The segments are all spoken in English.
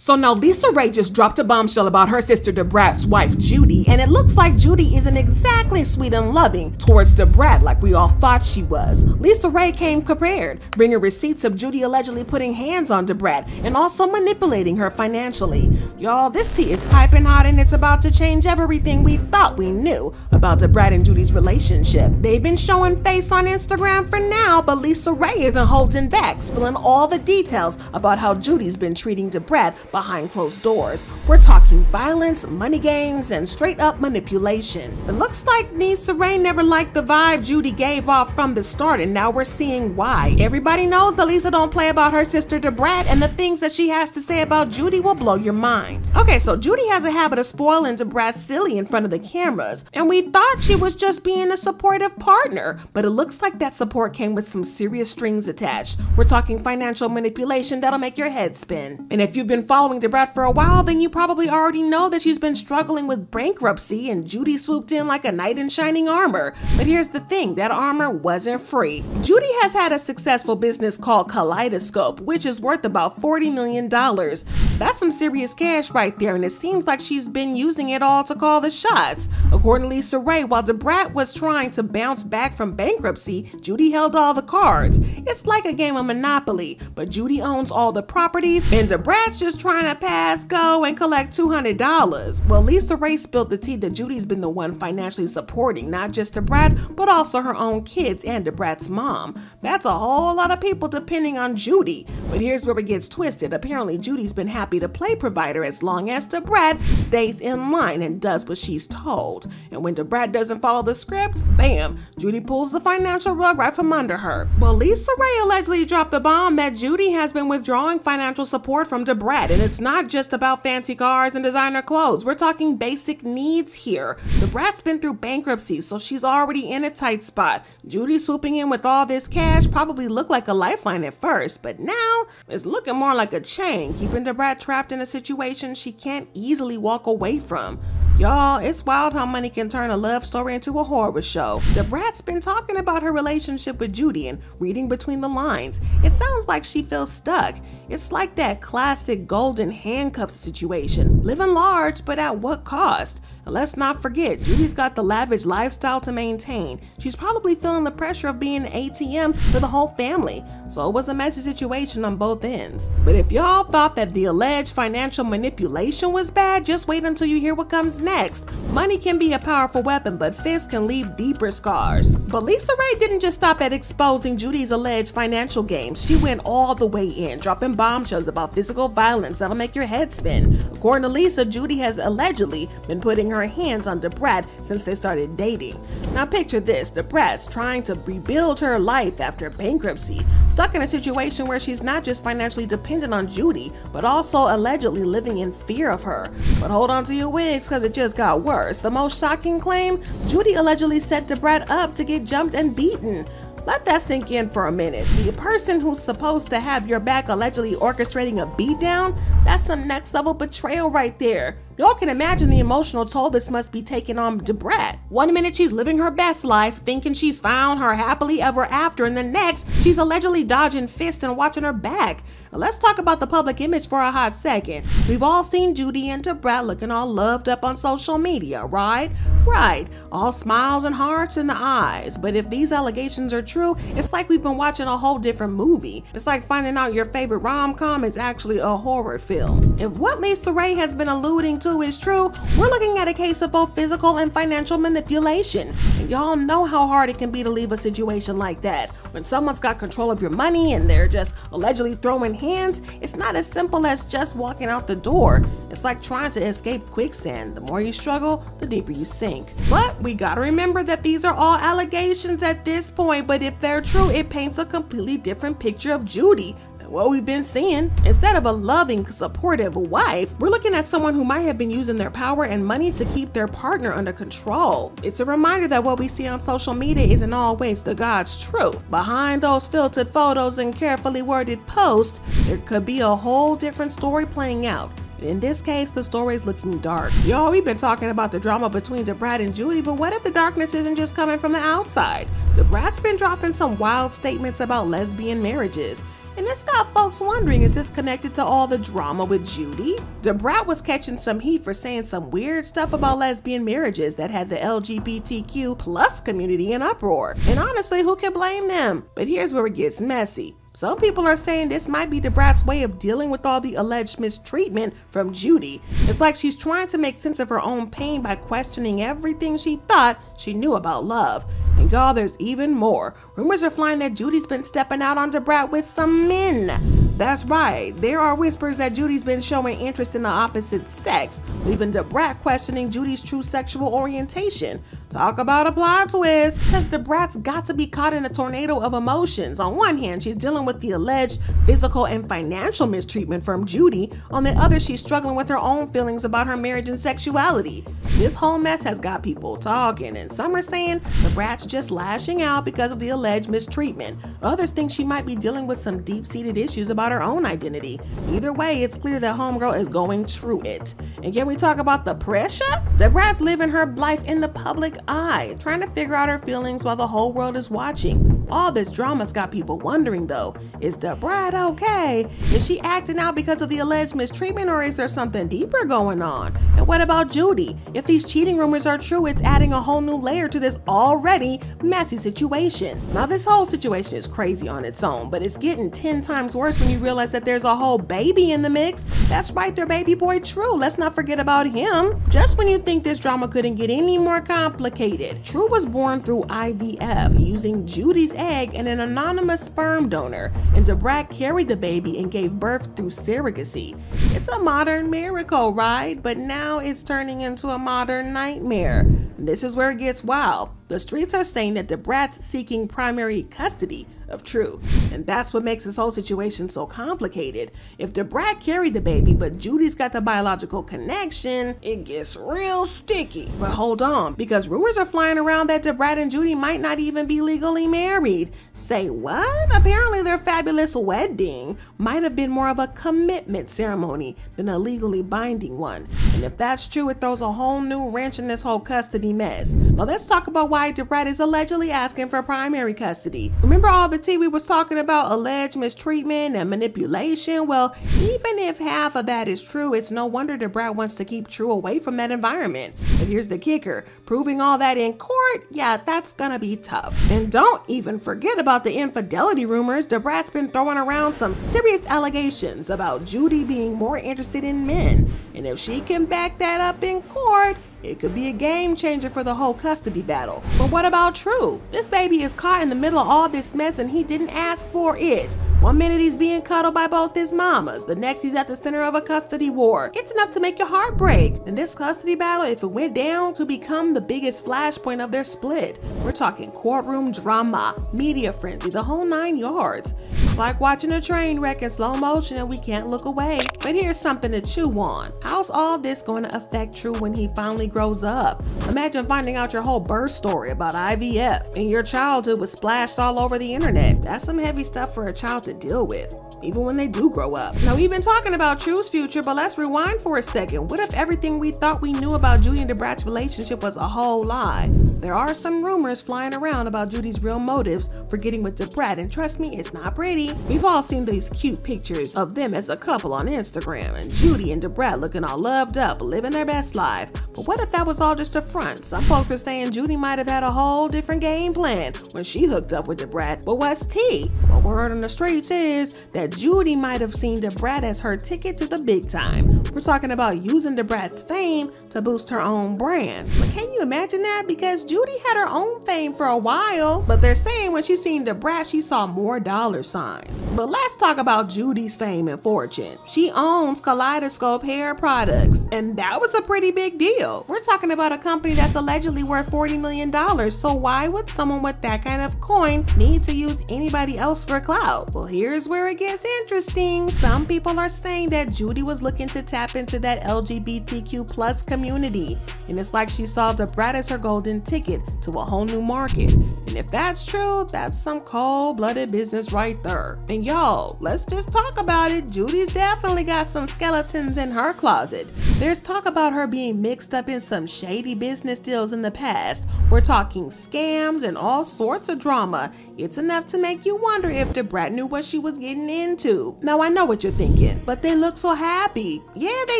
So now Lisa Raye just dropped a bombshell about her sister DaBrat's wife Judy, and it looks like Judy isn't exactly sweet and loving towards DaBrat like we all thought she was. Lisa Raye came prepared, bringing receipts of Judy allegedly putting hands on DaBrat and also manipulating her financially. Y'all, this tea is piping hot and it's about to change everything we thought we knew about DaBrat and Judy's relationship. They've been showing face on Instagram for now, but Lisa Raye isn't holding back, spilling all the details about how Judy's been treating DaBrat behind closed doors. We're talking violence, money games, and straight up manipulation. It looks like Lisa Raye never liked the vibe Judy gave off from the start, and now we're seeing why. Everybody knows that Lisa don't play about her sister DaBrat, and the things that she has to say about Judy will blow your mind. Okay, so Judy has a habit of spoiling DaBrat silly in front of the cameras, and we thought she was just being a supportive partner, but it looks like that support came with some serious strings attached. We're talking financial manipulation that'll make your head spin. And if you've been following DaBrat for a while, then you probably already know that she's been struggling with bankruptcy, and Judy swooped in like a knight in shining armor. But here's the thing, that armor wasn't free. Judy has had a successful business called Kaleidoscope, which is worth about $40 million. That's some serious cash right there, and it seems like she's been using it all to call the shots. According to Lisa Raye, while DaBrat was trying to bounce back from bankruptcy, Judy held all the cards. It's like a game of Monopoly, but Judy owns all the properties, and DaBrat's just trying to pass go and collect $200. Well, Lisa Raye spilled the tea that Judy's been the one financially supporting not just DaBrat, but also her own kids and DaBrat's mom. That's a whole lot of people depending on Judy. But here's where it gets twisted. Apparently, Judy's been happy to play provider as long as DaBrat stays in line and does what she's told. And when DaBrat doesn't follow the script, bam, Judy pulls the financial rug right from under her. Well, Lisa Raye allegedly dropped the bomb that Judy has been withdrawing financial support from DaBrat, and it's not just about fancy cars and designer clothes. We're talking basic needs here. DaBrat's been through bankruptcy, so she's already in a tight spot. Judy swooping in with all this cash probably looked like a lifeline at first, but now it's looking more like a chain, keeping DaBrat trapped in a situation she can't easily walk away from. Y'all, it's wild how money can turn a love story into a horror show. DaBrat's been talking about her relationship with Judy, and reading between the lines, it sounds like she feels stuck. It's like that classic golden handcuffs situation, living large, but at what cost? And let's not forget, Judy's got the lavish lifestyle to maintain. She's probably feeling the pressure of being an ATM for the whole family, so it was a messy situation on both ends. But if y'all thought that the alleged financial manipulation was bad, just wait until you hear what comes next. Money can be a powerful weapon, but fists can leave deeper scars. But Lisa Raye didn't just stop at exposing Judy's alleged financial games. She went all the way in, dropping bombshells about physical violence that'll make your head spin. According to Lisa, Judy has allegedly been putting her hands on DaBrat since they started dating. Now picture this, DaBrat's trying to rebuild her life after bankruptcy, stuck in a situation where she's not just financially dependent on Judy, but also allegedly living in fear of her. But hold on to your wigs, because it just got worse. The most shocking claim, Judy allegedly set DaBrat up to get jumped and beaten. Let that sink in for a minute. The person who's supposed to have your back allegedly orchestrating a beatdown, that's some next level betrayal right there. Y'all can imagine the emotional toll this must be taking on DaBrat. One minute she's living her best life, thinking she's found her happily ever after, and the next, she's allegedly dodging fists and watching her back. Now let's talk about the public image for a hot second. We've all seen Judy and DaBrat looking all loved up on social media, right? Right, all smiles and hearts in the eyes. But if these allegations are true, it's like we've been watching a whole different movie. It's like finding out your favorite rom-com is actually a horror film. If what Lisa Raye has been alluding to is true, we're looking at a case of both physical and financial manipulation. And y'all know how hard it can be to leave a situation like that. When someone's got control of your money and they're just allegedly throwing hands, it's not as simple as just walking out the door. It's like trying to escape quicksand. The more you struggle, the deeper you sink. But we gotta remember that these are all allegations at this point, but if they're true, it paints a completely different picture of Judy than what we've been seeing. Instead of a loving, supportive wife, we're looking at someone who might have been using their power and money to keep their partner under control. It's a reminder that what we see on social media isn't always the God's truth. Behind those filtered photos and carefully worded posts, there could be a whole different story playing out. In this case, the story is looking dark. Y'all, we've been talking about the drama between DaBrat and Judy, but what if the darkness isn't just coming from the outside? DaBrat's been dropping some wild statements about lesbian marriages. And this got folks wondering, is this connected to all the drama with Judy? DaBrat was catching some heat for saying some weird stuff about lesbian marriages that had the LGBTQ plus community in uproar. And honestly, who can blame them? But here's where it gets messy. Some people are saying this might be DaBrat's way of dealing with all the alleged mistreatment from Judy. It's like she's trying to make sense of her own pain by questioning everything she thought she knew about love. And y'all, there's even more. Rumors are flying that Judy's been stepping out on DaBrat with some men. That's right, there are whispers that Judy's been showing interest in the opposite sex, leaving DaBrat questioning Judy's true sexual orientation. Talk about a plot twist, because DaBrat's got to be caught in a tornado of emotions. On one hand, she's dealing with the alleged physical and financial mistreatment from Judy. On the other, she's struggling with her own feelings about her marriage and sexuality. This whole mess has got people talking, and some are saying DaBrat's just lashing out because of the alleged mistreatment. Others think she might be dealing with some deep-seated issues about her own identity. Either way, it's clear that homegirl is going through it. And can we talk about the pressure? DaBrat's living her life in the public eye, trying to figure out her feelings while the whole world is watching. All this drama's got people wondering though, is DaBrat okay? Is she acting out because of the alleged mistreatment, or is there something deeper going on? And what about Judy? If these cheating rumors are true, it's adding a whole new layer to this already messy situation. Now this whole situation is crazy on its own, but it's getting 10 times worse when you realize that there's a whole baby in the mix. That's right, their baby boy True. Let's not forget about him. Just when you think this drama couldn't get any more complicated, True was born through IVF using Judy's egg and an anonymous sperm donor, and DaBrat carried the baby and gave birth through surrogacy. It's a modern miracle, right? But now it's turning into a modern nightmare. This is where it gets wild. The streets are saying that DaBrat's seeking primary custody of True, and that's what makes this whole situation so complicated. If DaBrat carried the baby but Judy's got the biological connection, it gets real sticky. But hold on, because rumors are flying around that DaBrat and Judy might not even be legally married. Say what? Apparently their fabulous wedding might have been more of a commitment ceremony than a legally binding one. And if that's true, it throws a whole new wrench in this whole custody mess. Now let's talk about why DaBrat is allegedly asking for primary custody. Remember all the tea we was talking about alleged mistreatment and manipulation? Well, even if half of that is true, it's no wonder DaBrat wants to keep True away from that environment. But here's the kicker, proving all that in court, yeah, that's gonna be tough. And don't even forget about the infidelity rumors. DaBrat's been throwing around some serious allegations about Judy being more interested in men. And if she can back that up in court, it could be a game changer for the whole custody battle. But what about True? This baby is caught in the middle of all this mess and he didn't ask for it. One minute he's being cuddled by both his mamas, the next he's at the center of a custody war. It's enough to make your heart break. And this custody battle, if it went down, could become the biggest flashpoint of their split. We're talking courtroom drama, media frenzy, the whole 9 yards. It's like watching a train wreck in slow motion and we can't look away. But here's something to chew on. How's all this going to affect True when he finally grows up? Imagine finding out your whole birth story about IVF and your childhood was splashed all over the internet. That's some heavy stuff for a child to deal with, even when they do grow up. Now, we've been talking about True's future, but let's rewind for a second. What if everything we thought we knew about Judy and DaBrat's relationship was a whole lie? There are some rumors flying around about Judy's real motives for getting with DaBrat, and trust me, it's not pretty. We've all seen these cute pictures of them as a couple on Instagram, and Judy and DaBrat looking all loved up, living their best life. But what if that was all just a front? Some folks are saying Judy might have had a whole different game plan when she hooked up with DaBrat. But what's tea? Well, word on the streets is that Judy might have seen DaBrat as her ticket to the big time. We're talking about using DaBrat's fame to boost her own brand. But can you imagine that? Because Judy had her own fame for a while, but they're saying when she seen DaBrat, she saw more dollar signs. But let's talk about Judy's fame and fortune. She owns Kaleidoscope Hair Products, and that was a pretty big deal. We're talking about a company that's allegedly worth $40 million, so why would someone with that kind of coin need to use anybody else for clout? Well, here's where it gets interesting. Some people are saying that Judy was looking to tap into that LGBTQ plus community, and it's like she saw DaBrat as her golden ticket to a whole new market. And if that's true, that's some cold-blooded business right there. And y'all, let's just talk about it. Judy's definitely got some skeletons in her closet. There's talk about her being mixed up in some shady business deals in the past. We're talking scams and all sorts of drama. It's enough to make you wonder if DaBrat knew what she was getting into. Now I know what you're thinking, but they look so happy. Yeah, they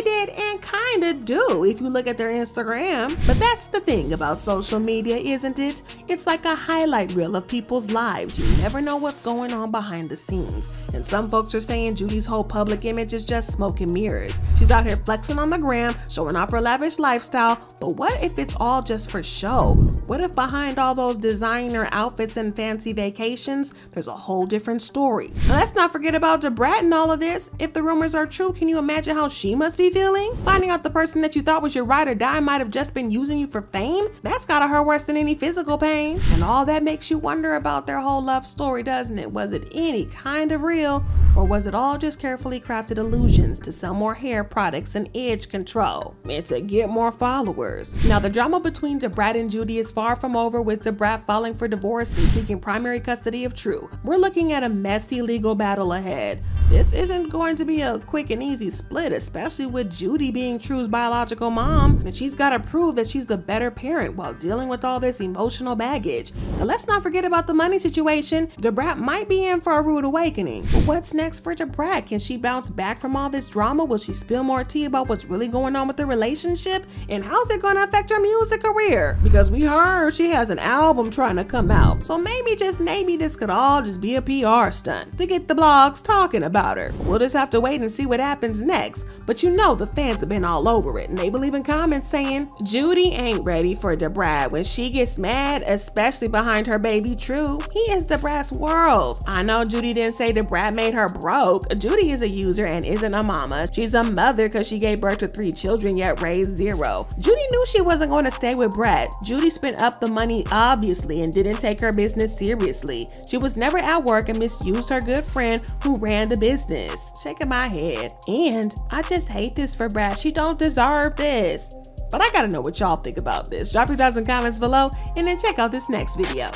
did and kinda do if you look at their Instagram. But that's the thing about social media, isn't it? It's like a highlight reel of people's lives. You never know what's going on behind the scenes. And some folks are saying Judy's whole public image is just smoke and mirrors. She's out here flexing on the gram, showing off her lavish lifestyle, but what if it's all just for show? What if behind all those designer outfits and fancy vacations, there's a whole different story? Now let's not forget about DaBrat and all of this. If the rumors are true, can you imagine how she must be feeling? Finding out the person that you thought was your ride or die might have just been using you for fame? That's gotta hurt worse than any physical pain. And all that makes you wonder about their whole love story, doesn't it? Was it any kind of real, or was it all just carefully crafted illusions to sell more hair products and edge control and to get more followers? Now the drama between DaBrat and Judy is far from over, with DaBrat filing for divorce and seeking primary custody of True. We're looking at a messy legal battle ahead. This isn't going to be a quick and easy split, especially with Judy being True's biological mom, and she's got to prove that she's the better parent while dealing with all this emotional baggage. Now let's not forget about the money situation. DaBrat might be in for a rude awakening. But what's next for DaBrat? Can she bounce back from all this drama? Will she spill more tea about what's really going on with the relationship? And how's it going to affect her music career? Because we heard she has an album trying to come out. So maybe, just maybe, this could all just be a PR stunt to get the blogs talking about her. We'll just have to wait and see what happens next. But you know the fans have been all over it, and they believe in comments saying Judy ain't ready for DaBrat when she gets mad, especially behind her baby True. He is DaBrat's world. I know Judy didn't say DaBrat made her broke. Judy is a user and isn't a mama. She's a mother because she gave birth to 3 children yet raised 0. Judy knew she wasn't going to stay with Brat. Judy spent up the money obviously and didn't take her business seriously. She was never at work and misused her good friend who ran the business. Shaking my head. And I just hate this for Brat. She don't deserve this. But I gotta know what y'all think about this. Drop your thoughts in comments below and then check out this next video.